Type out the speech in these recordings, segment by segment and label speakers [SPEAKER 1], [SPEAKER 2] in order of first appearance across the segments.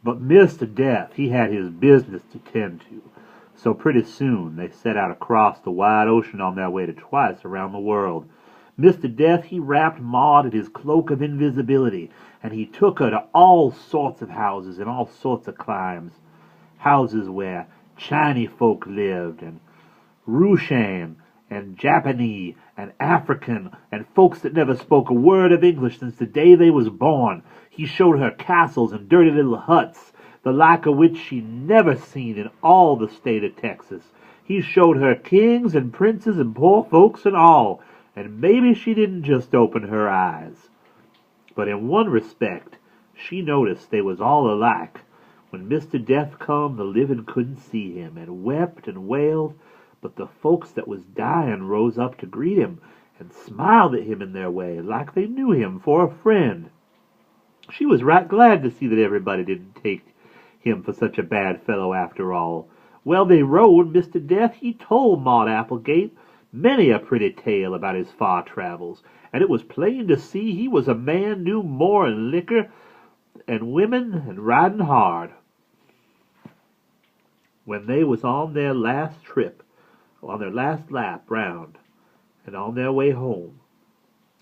[SPEAKER 1] But Mr. Death, he had his business to tend to. So pretty soon they set out across the wide ocean on their way to twice around the world. Mr. Death, he wrapped Maud in his cloak of invisibility, and he took her to all sorts of houses in all sorts of climes. Houses where Chinese folk lived, and Russian, and Japanese, and African, and folks that never spoke a word of English since the day they was born. He showed her castles and dirty little huts, the like of which she never seen in all the state of Texas. He showed her kings and princes and poor folks and all, and maybe she didn't just open her eyes. But in one respect, she noticed they was all alike. When Mr. Death come, the living couldn't see him, and wept and wailed, but the folks that was dying rose up to greet him, and smiled at him in their way, like they knew him for a friend. She was right glad to see that everybody didn't take him for such a bad fellow after all. Well, they rode. Mr. Death, he told Maud Applegate many a pretty tale about his far travels, and it was plain to see he was a man knew more in liquor and women and riding hard. When they was on their last trip, on their last lap round, and on their way home,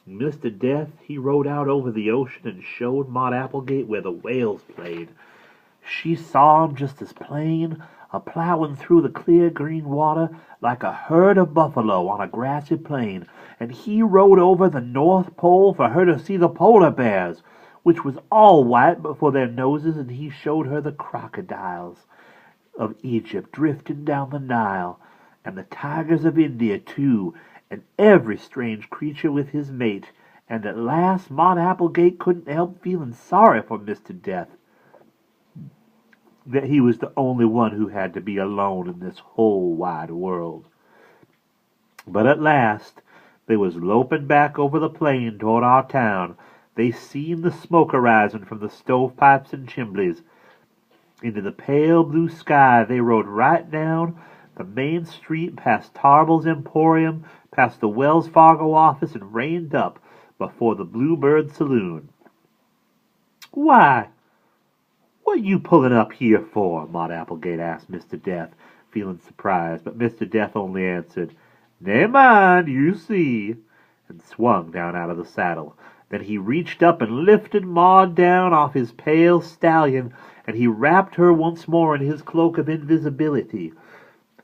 [SPEAKER 1] Mr. Death, he rode out over the ocean and showed Maud Applegate where the whales played. She saw 'em just as plain, a-plowing through the clear green water like a herd of buffalo on a grassy plain, and he rode over the North Pole for her to see the polar bears, which was all white before their noses, and he showed her the crocodiles of Egypt drifting down the Nile, and the tigers of India too, and every strange creature with his mate, and at last Maud Applegate couldn't help feeling sorry for Mr. Death, that he was the only one who had to be alone in this whole wide world. But at last they was loping back over the plain toward our town. They seen the smoke arising from the stovepipes and chimneys. Into the pale blue sky they rode right down the main street, past Tarbell's Emporium, past the Wells Fargo office, and reined up before the Bluebird Saloon. "Why, what you pulling up here for?" Maud Applegate asked Mr. Death, feeling surprised, but Mr. Death only answered, "Never mind, you see," and swung down out of the saddle. Then he reached up and lifted Maud down off his pale stallion, and he wrapped her once more in his cloak of invisibility.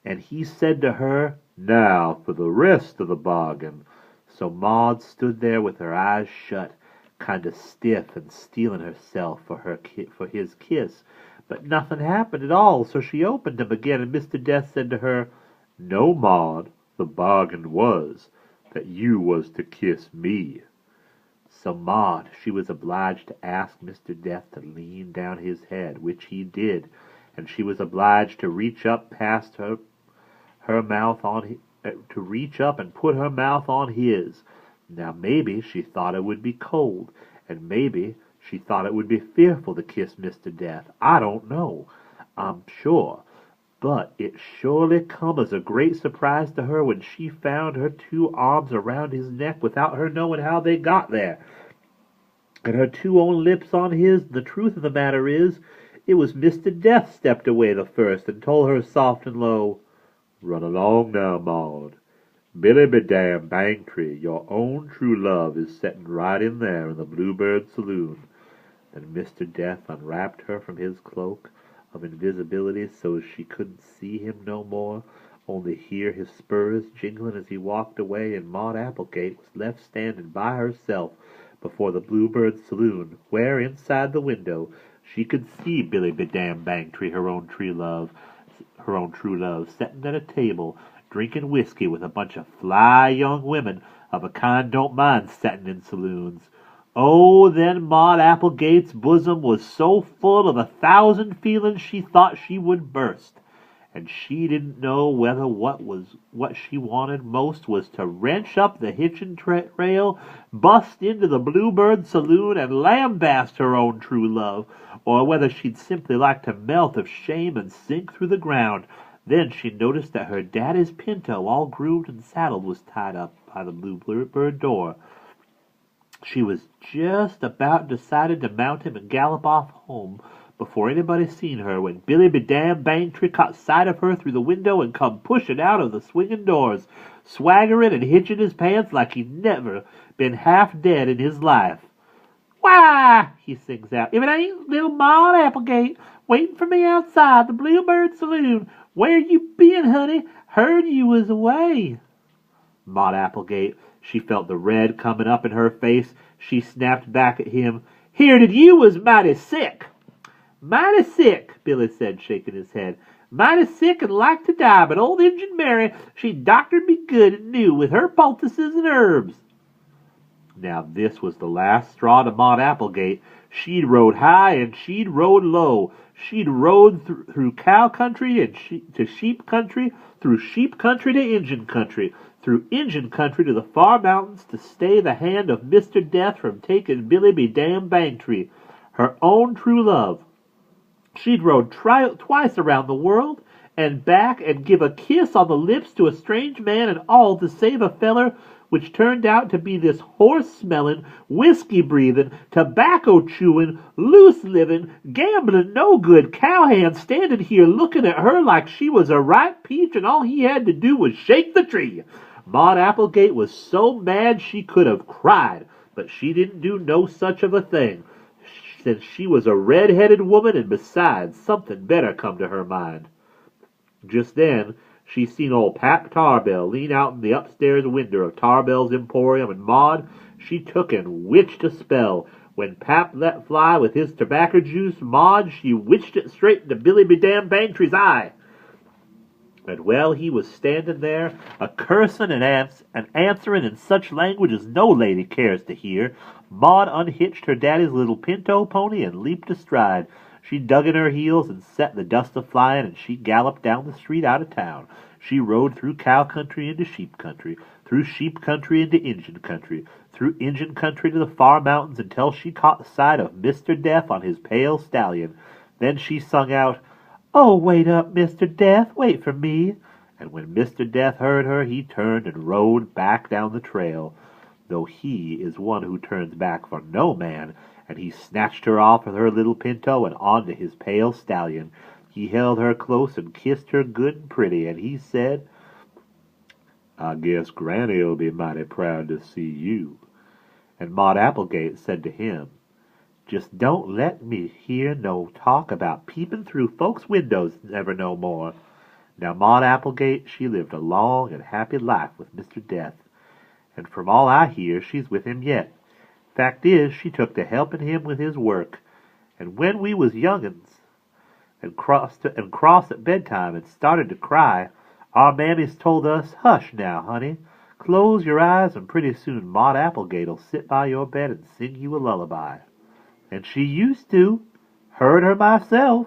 [SPEAKER 1] And he said to her, "Now for the rest of the bargain." So Maud stood there with her eyes shut, kind of stiff and steeling herself for his kiss. But nothing happened at all, so she opened him again, and Mr. Death said to her, "No, Maud, the bargain was that you was to kiss me." So Maud, she was obliged to ask Mr. Death to lean down his head, which he did, and she was obliged to reach up past her mouth on to reach up and put her mouth on his. Now maybe she thought it would be cold, and maybe she thought it would be fearful to kiss Mr. Death. I don't know, I'm sure. But it surely come as a great surprise to her when she found her two arms around his neck without her knowing how they got there, and her two own lips on his. The truth of the matter is, it was Mr. Death stepped away the first and told her soft and low, "Run along now, Maud. Billy be damn Bangtree, your own true love, is setting right in there in the Bluebird Saloon." Then Mr. Death unwrapped her from his cloak of invisibility so she couldn't see him no more, only hear his spurs jingling as he walked away, and Maud Applegate was left standing by herself before the Bluebird Saloon, where, inside the window, she could see Billy be damn Bangtree, her own true love, sitting at a table, drinking whiskey with a bunch of fly young women of a kind don't mind setting in saloons. Oh, then Maud Applegate's bosom was so full of 1,000 feelings she thought she would burst, and she didn't know whether what she wanted most was to wrench up the hitching rail, bust into the Bluebird Saloon, and lambaste her own true love, or whether she'd simply like to melt of shame and sink through the ground. Then she noticed that her daddy's pinto, all groomed and saddled, was tied up by the Bluebird door. She was just about decided to mount him and gallop off home before anybody seen her, when Billy Bedam Bangtree caught sight of her through the window and come pushing out of the swinging doors, swaggering and hitching his pants like he'd never been half dead in his life. "Why," he sings out, "if it ain't little Maud Applegate waiting for me outside the Bluebird Saloon. Where you been, honey? Heard you was away." Maud Applegate, she felt the red coming up in her face. She snapped back at him. "Heard that you was mighty sick." "Mighty sick," Billy said, shaking his head. "Mighty sick and like to die, but old Injun Mary, she doctored me good and new with her poultices and herbs." Now this was the last straw to Maud Applegate. She'd rode high and she'd rode low. She'd rode through cow country and to sheep country, through sheep country to Injun country, through Injun country to the far mountains to stay the hand of Mr. Death from taking Billy Bedam Bangtree, her own true love. She'd rode twice around the world and back and give a kiss on the lips to a strange man, and all to save a feller which turned out to be this horse-smelling, whiskey-breathing, tobacco-chewing, loose-living, gambling, no-good cowhand standing here looking at her like she was a ripe peach and all he had to do was shake the tree. Maud Applegate was so mad she could have cried, but she didn't do no such of a thing, since she was a red-headed woman, and besides, something better come to her mind. Just then, she seen old Pap Tarbell lean out in the upstairs window of Tarbell's Emporium, and Maud, she took and witched a spell. When Pap let fly with his tobacco juice, Maud, she witched it straight into Billy Bedam Bangtree's eye. And while he was standing there, a-cursing and answering in such language as no lady cares to hear, Maud unhitched her daddy's little pinto pony and leaped astride. She dug in her heels and set the dust a-flying, and she galloped down the street out of town. She rode through cow country into sheep country, through sheep country into Injun country, through Injun country to the far mountains until she caught sight of Mr. Death on his pale stallion. Then she sung out, "Oh, wait up, Mr. Death, wait for me." And when Mr. Death heard her, he turned and rode back down the trail, though he is one who turns back for no man, and he snatched her off with her little pinto and onto his pale stallion. He held her close and kissed her good and pretty, and he said, "I guess Granny'll be mighty proud to see you." And Maud Applegate said to him, "Just don't let me hear no talk about peeping through folks' windows never no more." Now Maud Applegate, she lived a long and happy life with Mr. Death, and from all I hear, she's with him yet. Fact is, she took to helping him with his work, and when we was young'uns and cross at bedtime and started to cry, our mammies told us, "Hush now, honey, close your eyes, and pretty soon Maud Applegate'll sit by your bed and sing you a lullaby." And she used to. Heard her myself.